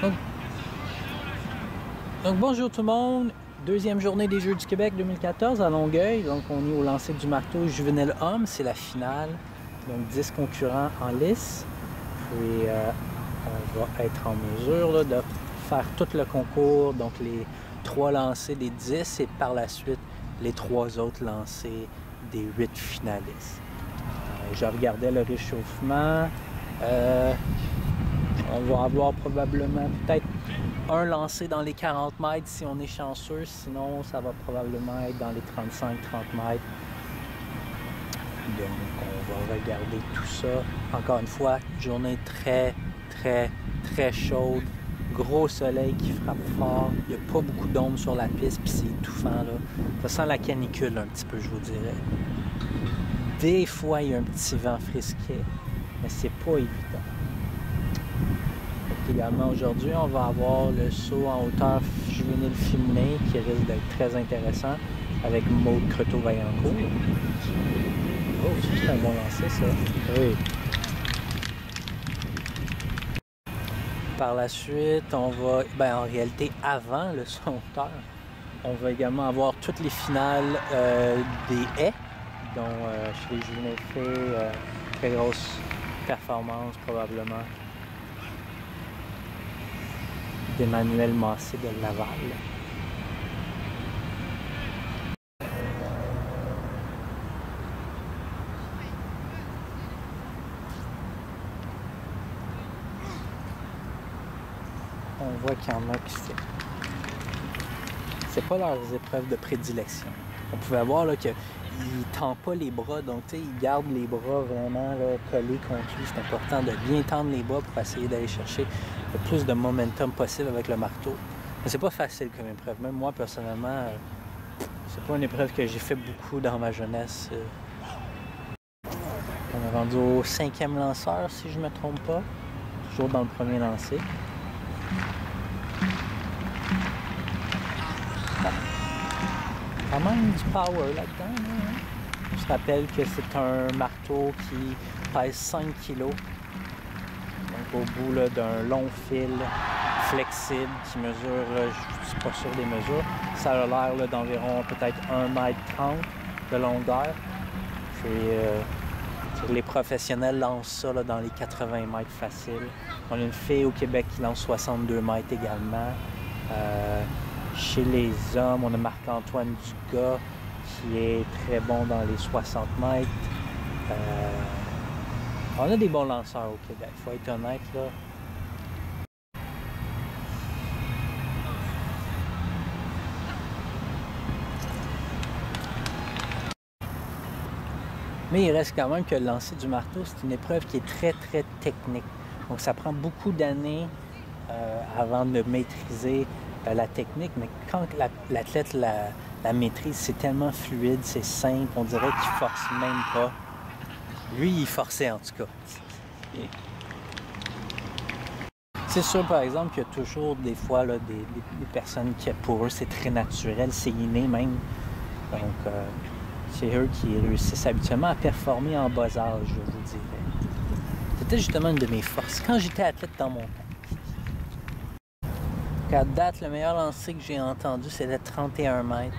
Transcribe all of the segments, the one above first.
Donc, bonjour tout le monde, deuxième journée des Jeux du Québec 2014 à Longueuil. Donc on est au lancer du marteau juvénile homme, c'est la finale. Donc 10 concurrents en lice. Puis on va être en mesure là, de faire tout le concours, donc les 3 lancers des 10 et par la suite les 3 autres lancers des 8 finalistes. Je regardais le réchauffement. On va avoir probablement peut-être un lancé dans les 40 mètres si on est chanceux, sinon ça va probablement être dans les 35-30 mètres. Donc on va regarder tout ça. Encore une fois, journée très chaude, gros soleil qui frappe fort, il n'y a pas beaucoup d'ombre sur la piste puis c'est étouffant là. Ça sent la canicule un petit peu, je vous dirais. Des fois il y a un petit vent frisquet, mais c'est pas évident. Également aujourd'hui, on va avoir le saut en hauteur juvénile féminin qui risque d'être très intéressant avec Maude Creteau-Vaillancourt. Oh, c'est un bon lancer ça. Oui. Par la suite, on va, en réalité avant le saut en hauteur, on va également avoir toutes les finales des haies, dont chez les juvéniles filles, très grosse performance probablement d'Emmanuel Massé de Laval. On voit qu'il y en a qui c'est pas leurs épreuves de prédilection. On pouvait voir là, qu'ils ne tendent pas les bras, donc ils gardent les bras vraiment là, collés contre lui. C'est important de bien tendre les bras pour essayer d'aller chercher le plus de momentum possible avec le marteau. Mais c'est pas facile comme épreuve. Même moi, personnellement, c'est pas une épreuve que j'ai fait beaucoup dans ma jeunesse. On est rendu au 5e lanceur, si je me trompe pas. Toujours dans le premier lancer. Quand même du power là-dedans. Hein? Je rappelle que c'est un marteau qui pèse 5 kg. Donc au bout d'un long fil flexible qui mesure, je ne suis pas sûr des mesures, ça a l'air d'environ peut-être 1,30 m de longueur. Puis les professionnels lancent ça là, dans les 80 mètres faciles. On a une fille au Québec qui lance 62 mètres également. Chez les hommes, on a Marc-Antoine Dugas qui est très bon dans les 60 mètres. On a des bons lanceurs au Québec, il faut être honnête là. Mais il reste quand même que le lancer du marteau, c'est une épreuve qui est très technique. Donc ça prend beaucoup d'années avant de maîtriser la technique, mais quand l'athlète la maîtrise, c'est tellement fluide, c'est simple, on dirait qu'il force même pas. Lui, il forçait en tout cas. C'est sûr, par exemple, qu'il y a toujours des fois là, des personnes qui, pour eux, c'est très naturel, c'est inné même. Donc, c'est eux qui réussissent habituellement à performer en bas âge, je vous dirais. C'était justement une de mes forces. Quand j'étais athlète dans mon temps. À date, le meilleur lancer que j'ai entendu, c'était 31 mètres.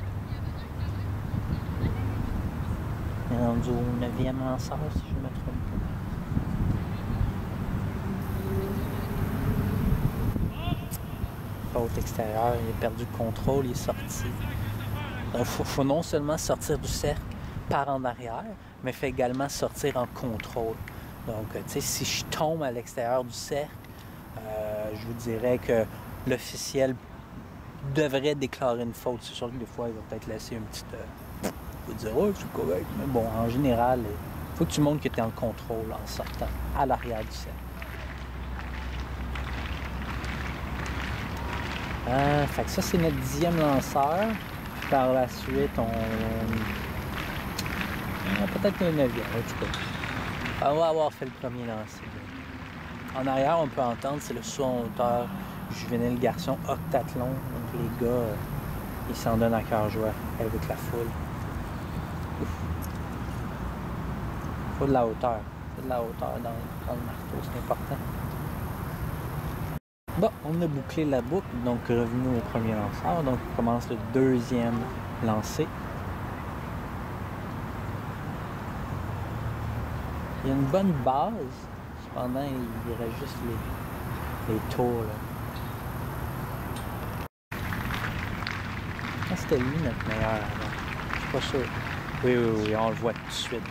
On est rendu au 9e lanceur, si je ne me trompe pas. Faute extérieure, il a perdu le contrôle, il est sorti. Donc, il faut non seulement sortir du cercle par en arrière, mais il faut également sortir en contrôle. Donc, tu sais, si je tombe à l'extérieur du cercle, je vous dirais que l'officiel devrait déclarer une faute. C'est sûr que des fois, il va peut-être laisser une petite... il va dire « Oh, c'est correct ». Mais bon, en général, il faut que tu montres que tu es en contrôle en sortant à l'arrière du cercle. Fait que ça, c'est notre 10e lanceur. Par la suite, on a peut-être un 9e, en tout cas. On va avoir fait le premier lancer. En arrière, on peut entendre, c'est le saut en hauteur juvénile garçon octathlon. Donc les gars, ils s'en donnent à cœur joie avec la foule. Ouf. Faut de la hauteur. Faut de la hauteur dans le marteau, c'est important. Bon, on a bouclé la boucle, donc revenu au premier lanceur. Donc on commence le deuxième lancer. Il y a une bonne base, cependant il y aurait juste les tours là. Ah, c'était lui notre meilleur avant. Je suis pas sûr. Oui, on le voit tout de suite.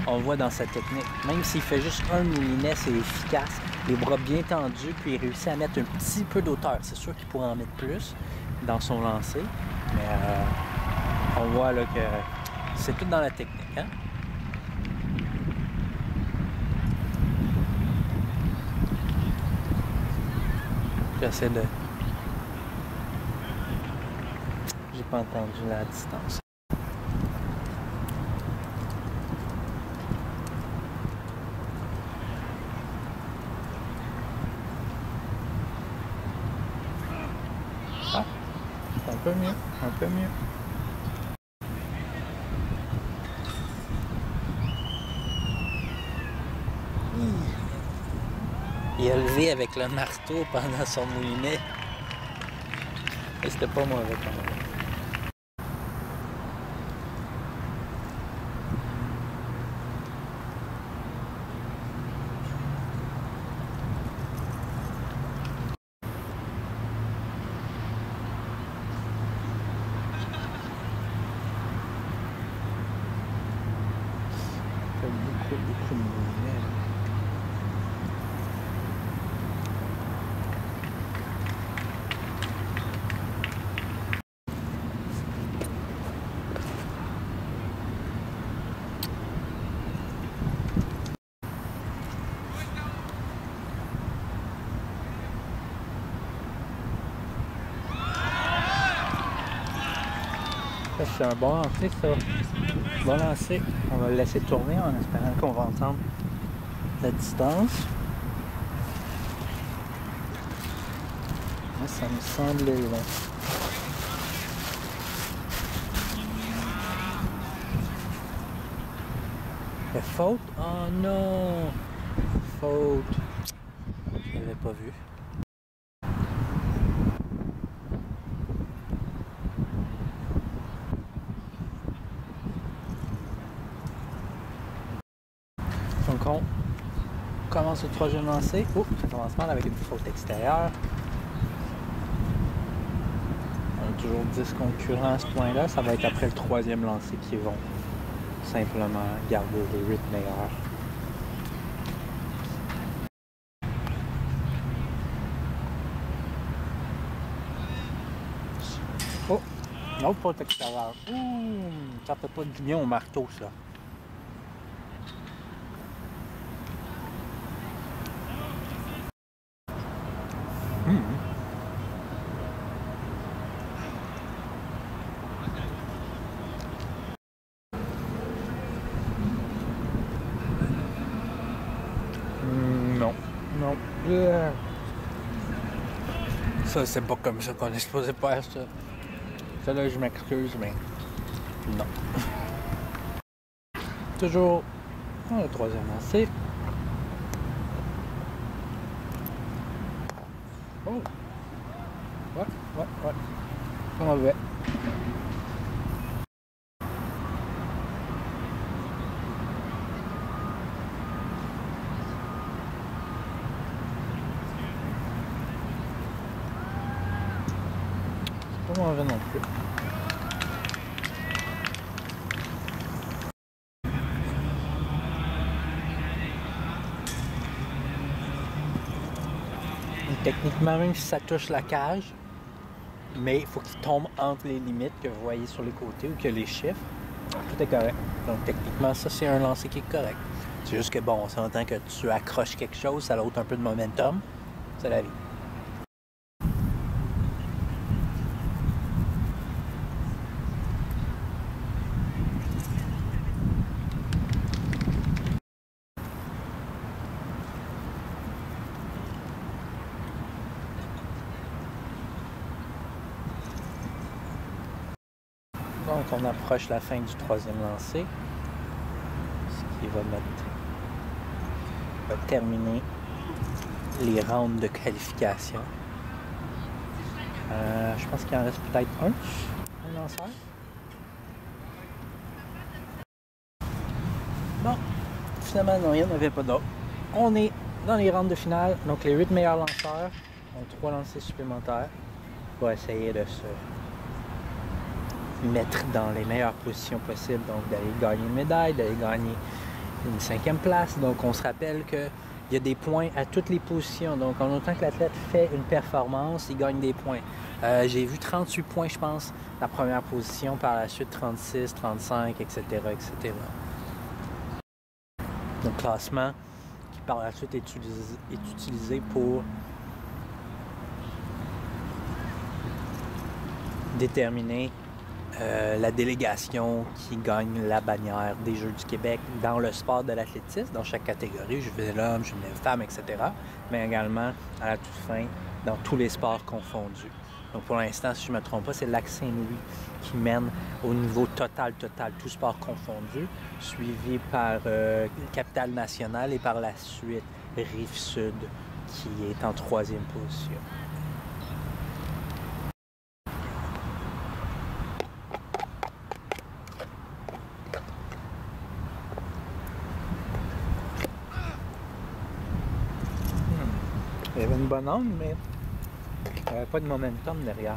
On le voit dans sa technique. Même s'il fait juste un moulinet, c'est efficace. Les bras bien tendus, puis il réussit à mettre un petit peu d'auteur. C'est sûr qu'il pourrait en mettre plus dans son lancer. Mais on voit là que c'est tout dans la technique. Hein? J'essaie de... J'ai pas entendu la distance. Ah, un peu mieux, un peu mieux. Il a levé avec le marteau pendant son moulinet. Et c'était pas mauvais quand même. Beaucoup de moulinets. C'est un bon lancer, ça. Bon lancer. On va le laisser tourner en espérant qu'on va entendre la distance. Moi, ça me semble long. La faute? Oh non! Faute. Je l'avais pas vu. Donc on commence le troisième lancer. Oh, ça commence mal avec une faute extérieure. On a toujours 10 concurrents à ce point-là. Ça va être après le troisième lancer qu'ils vont simplement garder les rythmes meilleurs. Oh! Une autre faute extérieure. Ouh! Ça fait pas du bien au marteau, ça. Non. Non. Ça, c'est pas comme ça qu'on est supposé faire ça. Ça, là, je m'excuse, mais non. Toujours le troisième lancé. Oh! Ouais. C'est mauvais. C'est pas mauvais non plus. Techniquement, même si ça touche la cage, mais il faut qu'il tombe entre les limites que vous voyez sur les côtés ou que les chiffres. Tout est correct. Donc techniquement, ça c'est un lancer qui est correct. C'est juste que bon, on s'entend que tu accroches quelque chose, ça ôte un peu de momentum. C'est la vie. Donc on approche la fin du troisième lancer. Ce qui va terminer les rounds de qualification. Je pense qu'il en reste peut-être un lanceur. Bon, finalement, non, il n'y en avait pas d'autres. On est dans les rounds de finale, donc les 8 meilleurs lanceurs ont 3 lancers supplémentaires pour essayer de se mettre dans les meilleures positions possibles, donc d'aller gagner une médaille, d'aller gagner une 5e place. Donc on se rappelle qu'il y a des points à toutes les positions, donc en autant que l'athlète fait une performance, il gagne des points. J'ai vu 38 points, je pense, la première position, par la suite 36, 35, etc., etc. Donc classement qui par la suite est utilisé pour déterminer la délégation qui gagne la bannière des Jeux du Québec dans le sport de l'athlétisme, dans chaque catégorie, juvénile homme, juvénile femme, etc., mais également à la toute fin dans tous les sports confondus. Donc pour l'instant, si je ne me trompe pas, c'est Lac-Saint-Louis qui mène au niveau total, tout sport confondu, suivi par Capitale-Nationale et par la suite Rive-Sud qui est en 3e position. Il y avait une bonne onde, mais il n'y avait pas de momentum derrière.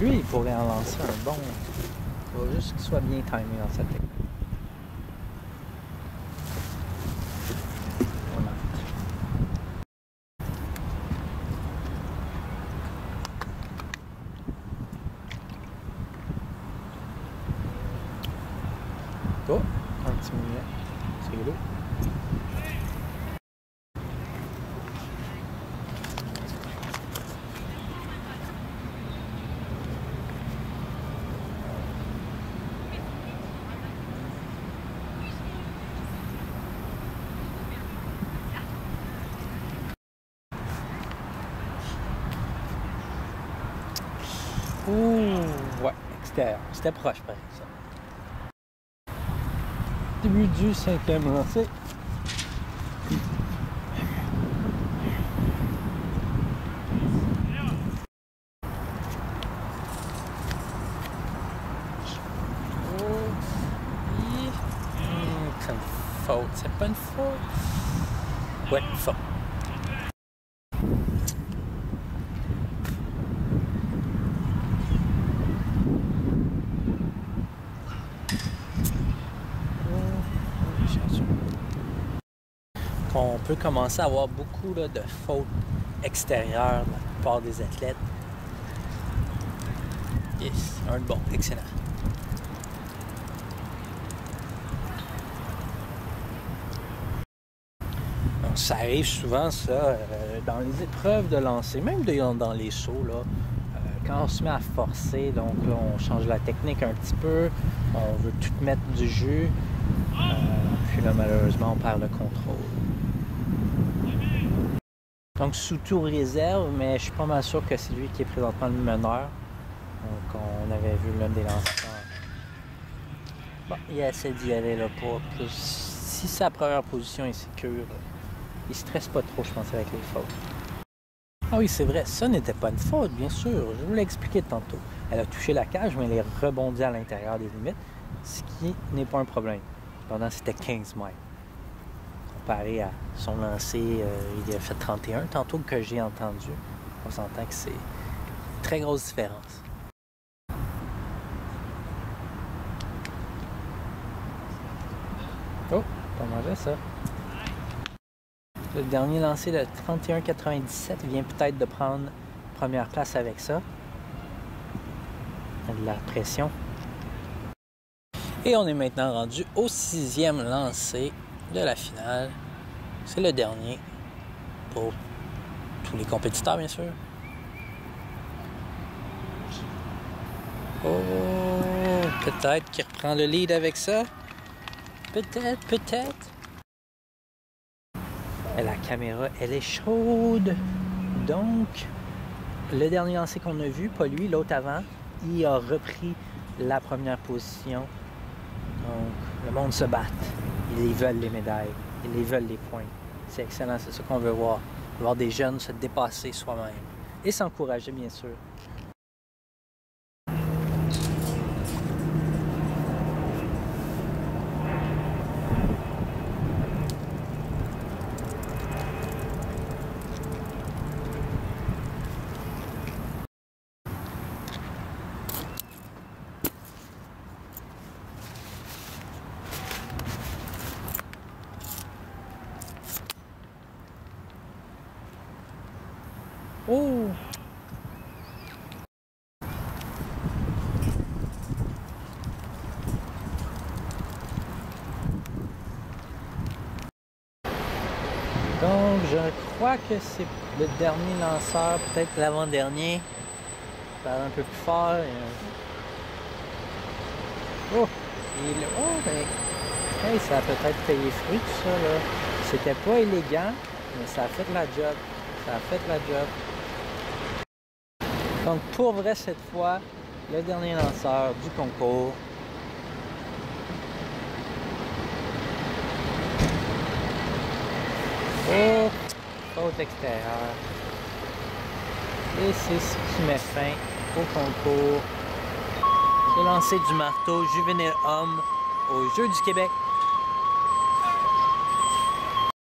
Lui, il pourrait en lancer un bon. Il faut juste qu'il soit bien timé dans sa technique. Oh, un petit millet. C'est l'eau. Ouh, ouais, extérieur. C'était proche, par exemple. Début du 5e lancé. C'est une faute. C'est pas une faute? Ouais, faute. On peut commencer à avoir beaucoup là, de fautes extérieures de la plupart des athlètes. Yes, un bon, excellent. Donc, ça arrive souvent, ça, dans les épreuves de lancer, même dans les sauts, là, quand on se met à forcer, donc là, on change la technique un petit peu, on veut tout mettre du jus, puis là, malheureusement, on perd le contrôle. Donc, sous toute réserve, mais je suis pas mal sûr que c'est lui qui est présentement le meneur. Donc, on avait vu l'un des lanceurs. Bon, il essaie d'y aller là pour plus. Si sa première position est sécure, il stresse pas trop, je pense, avec les fautes. Ah oui, c'est vrai, ça n'était pas une faute, bien sûr. Je vous l'ai expliqué tantôt. Elle a touché la cage, mais elle est rebondie à l'intérieur des limites, ce qui n'est pas un problème. Cependant, c'était 15 mètres. Comparé à son lancer, il a fait 31 tantôt que j'ai entendu. On s'entend que c'est une très grosse différence. Oh, pas mauvais ça. Le dernier lancé de 31,97 vient peut-être de prendre première place avec ça. De la pression. Et on est maintenant rendu au 6e lancé de la finale. C'est le dernier pour tous les compétiteurs, bien sûr. Oh, peut-être qu'il reprend le lead avec ça. Peut-être. Et la caméra, elle est chaude. Donc, le dernier lancé qu'on a vu, pas lui, l'autre avant, il a repris la première position. Donc, le monde se bat. Ils veulent les médailles. Ils veulent les points. C'est excellent, c'est ça qu'on veut voir. Voir des jeunes se dépasser soi-même. Et s'encourager, bien sûr. Oh! Donc, je crois que c'est le dernier lanceur, peut-être l'avant-dernier. Ça va un peu plus fort. Oh! Ben, hey, ça a peut-être payé fruit tout ça, là. C'était pas élégant, mais ça a fait la job. Ça a fait la job. Donc, pour vrai, cette fois, le dernier lanceur du concours. Oh! Faute extérieure. Et c'est ce qui met fin au concours de lancer du marteau juvénile homme aux Jeux du Québec.